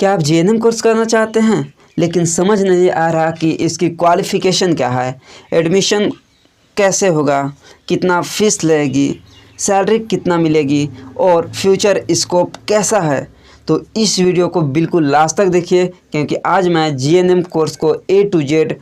क्या आप GNM course करना चाहते हैं लेकिन समझ नहीं आ रहा कि इसकी क्वालिफ़िकेशन क्या है, एडमिशन कैसे होगा, कितना फ़ीस लगेगी, सैलरी कितना मिलेगी और फ्यूचर स्कोप कैसा है? तो इस वीडियो को बिल्कुल लास्ट तक देखिए, क्योंकि आज मैं जीएनएम कोर्स को ए टू जेड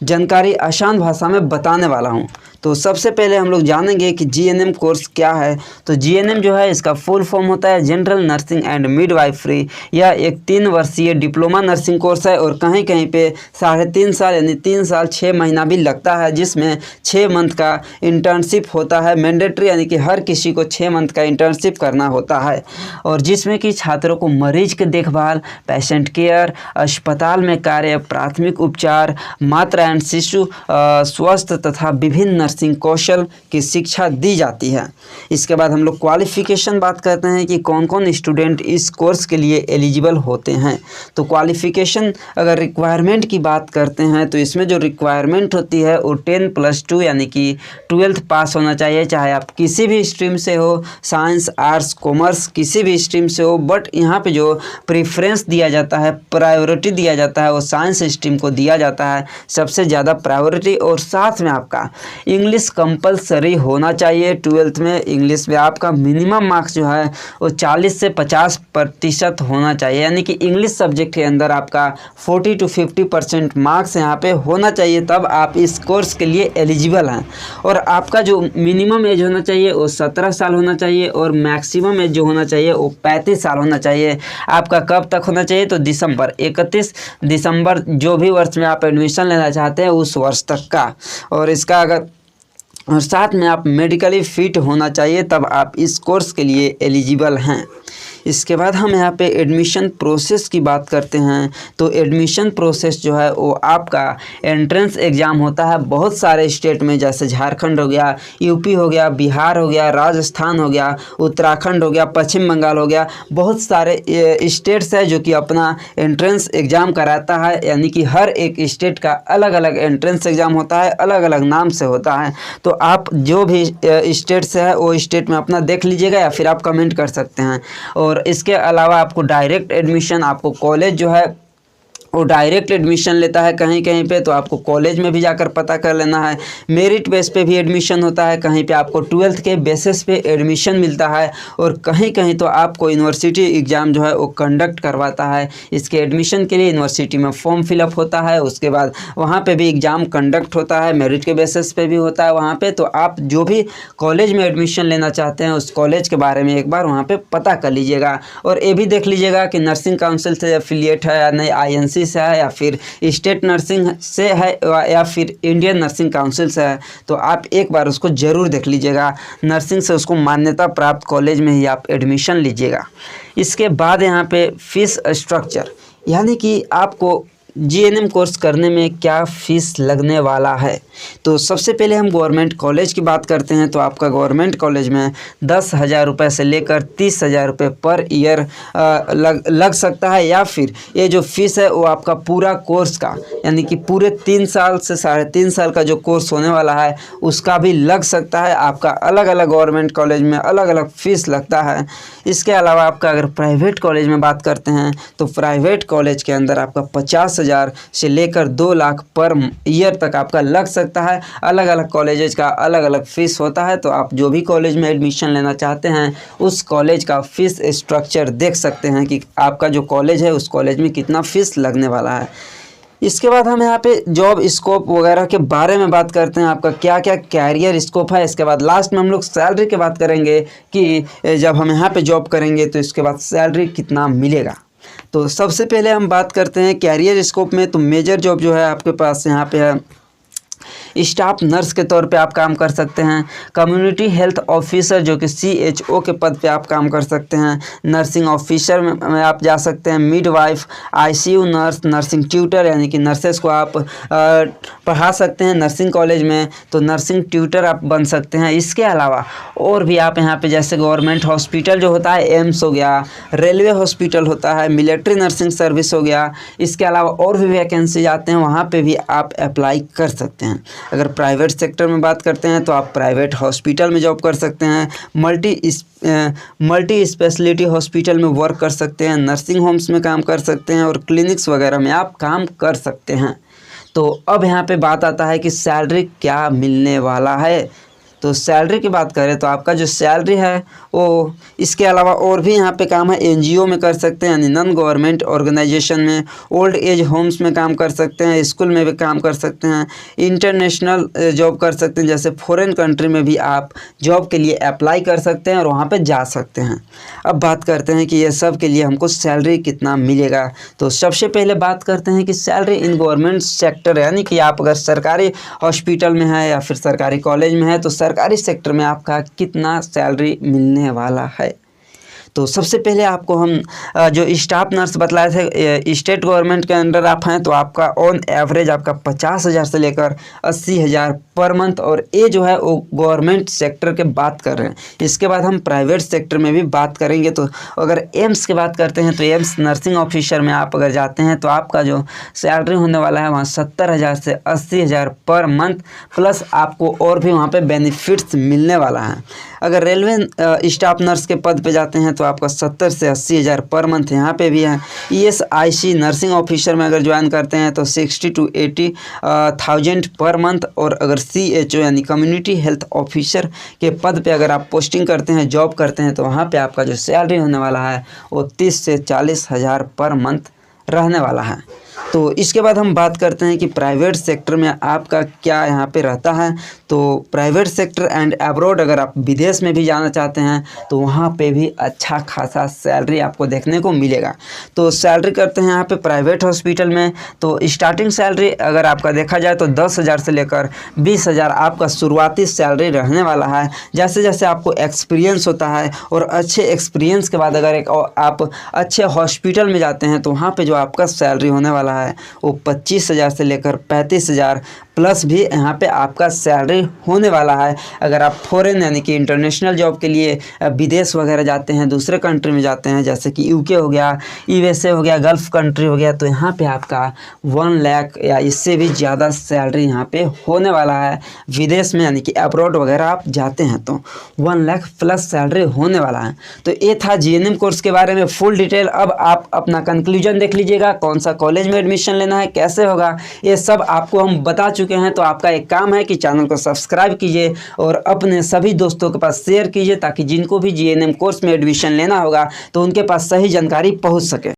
जानकारी आसान भाषा में बताने वाला हूं। तो सबसे पहले हम लोग जानेंगे कि जीएनएम कोर्स क्या है। तो जीएनएम जो है इसका फुल फॉर्म होता है जनरल नर्सिंग एंड मिडवाइफरी। यह एक 3 वर्षीय डिप्लोमा नर्सिंग कोर्स है और कहीं कहीं पे 3.5 साल यानी 3 साल 6 महीना भी लगता है, जिसमें 6 मंथ का इंटर्नशिप होता है मैंडेटरी, यानी कि हर किसी को 6 मंथ का इंटर्नशिप करना होता है। और जिसमें कि छात्रों को मरीज की देखभाल, पेशेंट केयर, अस्पताल में कार्य, प्राथमिक उपचार, मातृ एंड शिशु स्वास्थ्य तथा विभिन्न नर्सिंग कौशल की शिक्षा दी जाती है। इसके बाद हम लोग क्वालिफ़िकेशन बात करते हैं कि कौन कौन स्टूडेंट इस कोर्स के लिए एलिजिबल होते हैं। तो क्वालिफ़िकेशन अगर रिक्वायरमेंट की बात करते हैं तो इसमें जो रिक्वायरमेंट होती है वो 10+2 यानी कि 12th पास होना चाहिए, चाहे आप किसी भी स्ट्रीम से हो, साइंस, आर्ट्स, कॉमर्स, किसी भी स्ट्रीम से हो। बट यहाँ पे जो प्रेफरेंस दिया जाता है, प्रायोरिटी दिया जाता है, वो साइंस स्ट्रीम को दिया जाता है सबसे ज़्यादा प्रायोरिटी। और साथ में आपका इंग्लिश कंपलसरी होना चाहिए। 12th में इंग्लिश में आपका मिनिमम मार्क्स जो है वो 40 से 50% होना चाहिए, यानी कि इंग्लिश सब्जेक्ट के अंदर आपका 40 to 50% मार्क्स यहाँ पे होना चाहिए, तब आप इस कोर्स के लिए एलिजिबल हैं। और आपका जो मिनिमम एज होना चाहिए वो 17 साल होना चाहिए और मैक्सिमम एज जो होना चाहिए वो 35 साल होना चाहिए। आपका कब तक होना चाहिए? तो 31 दिसंबर जो भी वर्ष में आप एडमिशन लेना चाहते हैं उस वर्ष तक का। और इसका और साथ में आप मेडिकली फिट होना चाहिए, तब आप इस कोर्स के लिए एलिजिबल हैं। इसके बाद हम यहाँ पे एडमिशन प्रोसेस की बात करते हैं। तो एडमिशन प्रोसेस जो है वो आपका एंट्रेंस एग्ज़ाम होता है बहुत सारे स्टेट में, जैसे झारखंड हो गया, यूपी हो गया, बिहार हो गया, राजस्थान हो गया, उत्तराखंड हो गया, पश्चिम बंगाल हो गया। बहुत सारे स्टेट्स है जो कि अपना एंट्रेंस एग्ज़ाम कराता है, यानी कि हर एक स्टेट का अलग अलग एंट्रेंस एग्ज़ाम होता है, अलग अलग नाम से होता है। तो आप जो भी स्टेट से है वो स्टेट में अपना देख लीजिएगा या फिर आप कमेंट कर सकते हैं। और इसके अलावा आपको डायरेक्ट एडमिशन, आपको कॉलेज जो है वो डायरेक्ट एडमिशन लेता है कहीं कहीं पे, तो आपको कॉलेज में भी जाकर पता कर लेना है। मेरिट बेस पे भी एडमिशन होता है, कहीं पे आपको 12th के बेसिस पे एडमिशन मिलता है और कहीं कहीं तो आपको यूनिवर्सिटी एग्ज़ाम जो है वो कंडक्ट करवाता है। इसके एडमिशन के लिए यूनिवर्सिटी में फॉर्म फिलअप होता है, उसके बाद वहाँ पे भी एग्ज़ाम कंडक्ट होता है, मेरिट के बेसिस पे भी होता है वहाँ पे। तो आप जो भी कॉलेज में एडमिशन लेना चाहते हैं उस कॉलेज के बारे में एक बार वहाँ पर पता कर लीजिएगा। और ये भी देख लीजिएगा कि नर्सिंग काउंसिल से एफिलिएट है या नहीं, INC से है या फिर स्टेट नर्सिंग से है या फिर इंडियन नर्सिंग काउंसिल से है। तो आप एक बार उसको ज़रूर देख लीजिएगा। नर्सिंग से उसको मान्यता प्राप्त कॉलेज में ही आप एडमिशन लीजिएगा। इसके बाद यहाँ पे फीस स्ट्रक्चर, यानी कि आपको जीएनएम कोर्स करने में क्या फ़ीस लगने वाला है। तो सबसे पहले हम गवर्नमेंट कॉलेज की बात करते हैं। तो आपका गवर्नमेंट कॉलेज में 10,000 रुपये से लेकर 30,000 रुपये पर ईयर लग सकता है, या फिर ये जो फ़ीस है वो आपका पूरा कोर्स का, यानी कि पूरे 3 साल से 3.5 साल का जो कोर्स होने वाला है उसका भी लग सकता है। आपका अलग अलग गवर्नमेंट कॉलेज में अलग अलग फ़ीस लगता है। इसके अलावा आपका अगर प्राइवेट कॉलेज में बात करते हैं तो प्राइवेट कॉलेज के अंदर आपका 50,000 से लेकर 2 लाख पर ईयर तक आपका लग सकता है। अलग अलग कॉलेजेस का अलग अलग फ़ीस होता है, तो आप जो भी कॉलेज में एडमिशन लेना चाहते हैं उस कॉलेज का फ़ीस स्ट्रक्चर देख सकते हैं कि आपका जो कॉलेज है उस कॉलेज में कितना फ़ीस लगने वाला है। इसके बाद हम यहाँ पे जॉब स्कोप वगैरह के बारे में बात करते हैं, आपका क्या क्या कैरियर स्कोप है। इसके बाद लास्ट में हम लोग सैलरी की बात करेंगे कि जब हम यहाँ पे जॉब करेंगे तो इसके बाद सैलरी कितना मिलेगा। तो सबसे पहले हम बात करते हैं कैरियर स्कोप में। तो मेजर जॉब जो है आपके पास यहाँ पे है, स्टाफ नर्स के तौर पे आप काम कर सकते हैं। कम्युनिटी हेल्थ ऑफिसर जो कि CHO के पद पे आप काम कर सकते हैं। नर्सिंग ऑफिसर में आप जा सकते हैं। Midwife, ICU nurse, nursing tutor, यानी कि नर्सेस को आप पढ़ा सकते हैं नर्सिंग कॉलेज में, तो नर्सिंग ट्यूटर आप बन सकते हैं। इसके अलावा और भी आप यहाँ पे जैसे गवर्नमेंट हॉस्पिटल जो होता है, एम्स हो गया, रेलवे हॉस्पिटल होता है, मिलिट्री नर्सिंग सर्विस हो गया, इसके अलावा और भी वैकेंसी आते हैं, वहाँ पर भी आप अप्लाई कर सकते हैं। अगर प्राइवेट सेक्टर में बात करते हैं तो आप प्राइवेट हॉस्पिटल में जॉब कर सकते हैं, मल्टी स्पेशलिटी हॉस्पिटल में वर्क कर सकते हैं, नर्सिंग होम्स में काम कर सकते हैं और क्लिनिक्स वगैरह में आप काम कर सकते हैं। तो अब यहाँ पे बात आता है कि सैलरी क्या मिलने वाला है। तो सैलरी की बात करें तो आपका जो सैलरी है वो इसके अलावा और भी यहाँ पे काम है, एनजीओ में कर सकते हैं यानी नॉन गवर्नमेंट ऑर्गेनाइजेशन में, ओल्ड एज होम्स में काम कर सकते हैं, स्कूल में भी काम कर सकते हैं, इंटरनेशनल जॉब कर सकते हैं, जैसे फॉरेन कंट्री में भी आप जॉब के लिए अप्लाई कर सकते हैं और वहाँ पे जा सकते हैं। अब बात करते हैं कि ये सब के लिए हमको सैलरी कितना मिलेगा। तो सबसे पहले बात करते हैं कि सैलरी इन गवर्नमेंट सेक्टर, यानी कि आप अगर सरकारी हॉस्पिटल में है या फिर सरकारी कॉलेज में है तो सरकारी सेक्टर में आपका कितना सैलरी मिलने वाला है। तो सबसे पहले आपको हम जो स्टाफ नर्स बतलाए थे, स्टेट गवर्नमेंट के अंडर आप हैं तो आपका ऑन एवरेज आपका 50,000 से लेकर 80,000 पर मंथ, और ये जो है वो गवर्नमेंट सेक्टर के बात कर रहे हैं। इसके बाद हम प्राइवेट सेक्टर में भी बात करेंगे। तो अगर एम्स की बात करते हैं तो एम्स नर्सिंग ऑफिसर में आप अगर जाते हैं तो आपका जो सैलरी होने वाला है वहाँ 70,000 से 80,000 पर मंथ, प्लस आपको और भी वहाँ पे बेनिफिट्स मिलने वाला है। अगर रेलवे स्टाफ नर्स के पद पे जाते हैं तो आपका 70 से 80,000 पर मंथ यहाँ पे भी है। ESIC नर्सिंग ऑफिसर में अगर ज्वाइन करते हैं तो 60 to 80,000 पर मंथ, और अगर CHO यानी कम्युनिटी हेल्थ ऑफिसर के पद पे अगर आप पोस्टिंग करते हैं, जॉब करते हैं, तो वहाँ पे आपका जो सैलरी होने वाला है वो 30 से 40,000 पर मंथ रहने वाला है। तो इसके बाद हम बात करते हैं कि प्राइवेट सेक्टर में आपका क्या यहाँ पे रहता है। तो प्राइवेट सेक्टर एंड अब्रॉड, अगर आप विदेश में भी जाना चाहते हैं तो वहाँ पे भी अच्छा खासा सैलरी आपको देखने को मिलेगा। तो सैलरी करते हैं यहाँ पे प्राइवेट हॉस्पिटल में तो स्टार्टिंग सैलरी अगर आपका देखा जाए तो 10,000 से लेकर 20,000 आपका शुरुआती सैलरी रहने वाला है। जैसे जैसे आपको एक्सपीरियंस होता है और अच्छे एक्सपीरियंस के बाद अगर आप अच्छे हॉस्पिटल में जाते हैं तो वहाँ पे जो आपका सैलरी होने वाला है वो 25,000 से लेकर 35,000 प्लस भी यहाँ पे आपका सैलरी होने वाला है। अगर आप फॉरेन यानी कि इंटरनेशनल जॉब के लिए विदेश वगैरह जाते हैं, दूसरे कंट्री में जाते हैं, जैसे कि UK हो गया, USA हो गया, गल्फ़ कंट्री हो गया, तो यहाँ पे आपका 1 लाख या इससे भी ज़्यादा सैलरी यहाँ पे होने वाला है। विदेश में यानी कि अब्रॉड वगैरह आप जाते हैं तो 1 लाख प्लस सैलरी होने वाला है। तो ये था GNM कोर्स के बारे में फुल डिटेल। अब आप अपना कंक्लूजन देख लीजिएगा, कौन सा कॉलेज में एडमिशन लेना है, कैसे होगा, ये सब आपको हम बता चुके हैं। तो आपका एक काम है कि चैनल को सब्सक्राइब कीजिए और अपने सभी दोस्तों के पास शेयर कीजिए, ताकि जिनको भी GNM कोर्स में एडमिशन लेना होगा तो उनके पास सही जानकारी पहुंच सके।